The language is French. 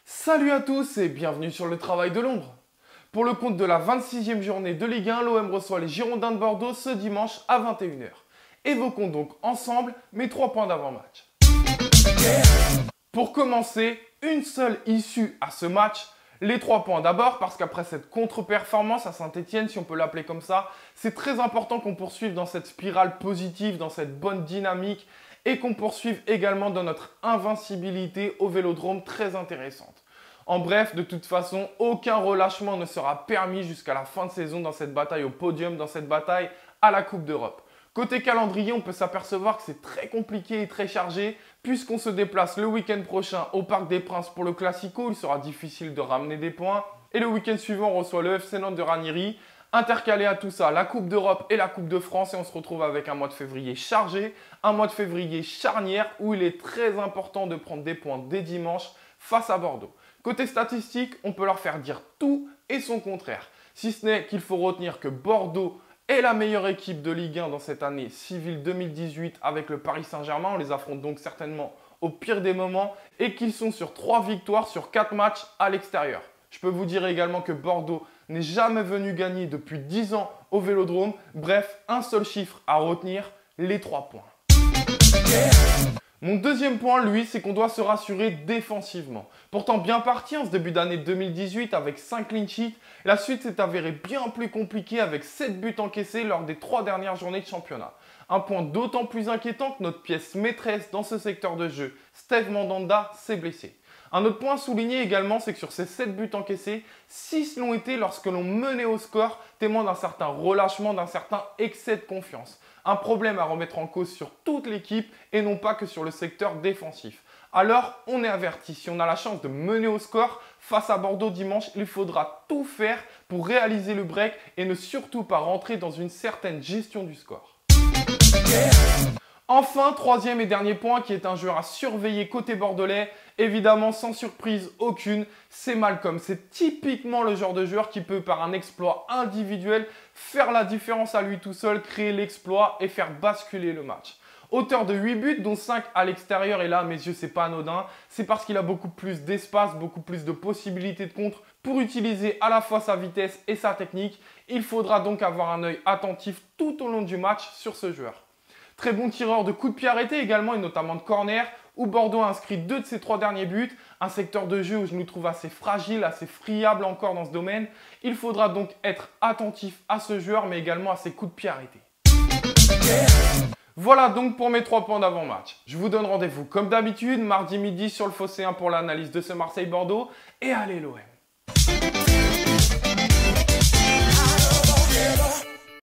Salut à tous et bienvenue sur le travail de l'ombre. Pour le compte de la 26e journée de Ligue 1, l'OM reçoit les Girondins de Bordeaux ce dimanche à 21 h. Évoquons donc ensemble mes 3 points d'avant-match. Pour commencer, une seule issue à ce match. Les 3 points d'abord parce qu'après cette contre-performance à Saint-Etienne, si on peut l'appeler comme ça, c'est très important qu'on poursuive dans cette spirale positive, dans cette bonne dynamique et qu'on poursuive également dans notre invincibilité au Vélodrome très intéressante. En bref, de toute façon, aucun relâchement ne sera permis jusqu'à la fin de saison dans cette bataille au podium, dans cette bataille à la Coupe d'Europe. Côté calendrier, on peut s'apercevoir que c'est très compliqué et très chargé puisqu'on se déplace le week-end prochain au Parc des Princes pour le Classico. Il sera difficile de ramener des points. Et le week-end suivant, on reçoit le FC Nantes de Ranieri. Intercalé à tout ça, la Coupe d'Europe et la Coupe de France. Et on se retrouve avec un mois de février chargé, un mois de février charnière où il est très important de prendre des points dès dimanche face à Bordeaux. Côté statistique, on peut leur faire dire tout et son contraire. Si ce n'est qu'il faut retenir que Bordeaux est la meilleure équipe de Ligue 1 dans cette année civile 2018 avec le Paris Saint-Germain. On les affronte donc certainement au pire des moments et qu'ils sont sur 3 victoires sur 4 matchs à l'extérieur. Je peux vous dire également que Bordeaux n'est jamais venu gagner depuis 10 ans au Vélodrome. Bref, un seul chiffre à retenir, les 3 points. Mon deuxième point, lui, c'est qu'on doit se rassurer défensivement. Pourtant bien parti en ce début d'année 2018 avec 5 clean sheets, la suite s'est avérée bien plus compliquée avec 7 buts encaissés lors des 3 dernières journées de championnat. Un point d'autant plus inquiétant que notre pièce maîtresse dans ce secteur de jeu, Steve Mandanda, s'est blessé. Un autre point à souligner également, c'est que sur ces 7 buts encaissés, 6 l'ont été lorsque l'on menait au score, témoin d'un certain relâchement, d'un certain excès de confiance. Un problème à remettre en cause sur toute l'équipe et non pas que sur le secteur défensif. Alors, on est averti, si on a la chance de mener au score, face à Bordeaux dimanche, il faudra tout faire pour réaliser le break et ne surtout pas rentrer dans une certaine gestion du score. Enfin, troisième et dernier point qui est un joueur à surveiller côté bordelais, évidemment sans surprise aucune, c'est Malcolm. C'est typiquement le genre de joueur qui peut par un exploit individuel faire la différence à lui tout seul, créer l'exploit et faire basculer le match. Auteur de 8 buts dont 5 à l'extérieur et là à mes yeux c'est pas anodin, c'est parce qu'il a beaucoup plus d'espace, beaucoup plus de possibilités de contre pour utiliser à la fois sa vitesse et sa technique. Il faudra donc avoir un œil attentif tout au long du match sur ce joueur. Très bon tireur de coups de pied arrêtés également et notamment de corner où Bordeaux a inscrit 2 de ses 3 derniers buts. Un secteur de jeu où je nous trouve assez fragile, assez friable encore dans ce domaine. Il faudra donc être attentif à ce joueur mais également à ses coups de pied arrêtés. Voilà donc pour mes 3 points d'avant-match. Je vous donne rendez-vous comme d'habitude mardi midi sur le Phocéen pour l'analyse de ce Marseille-Bordeaux et allez l'OM.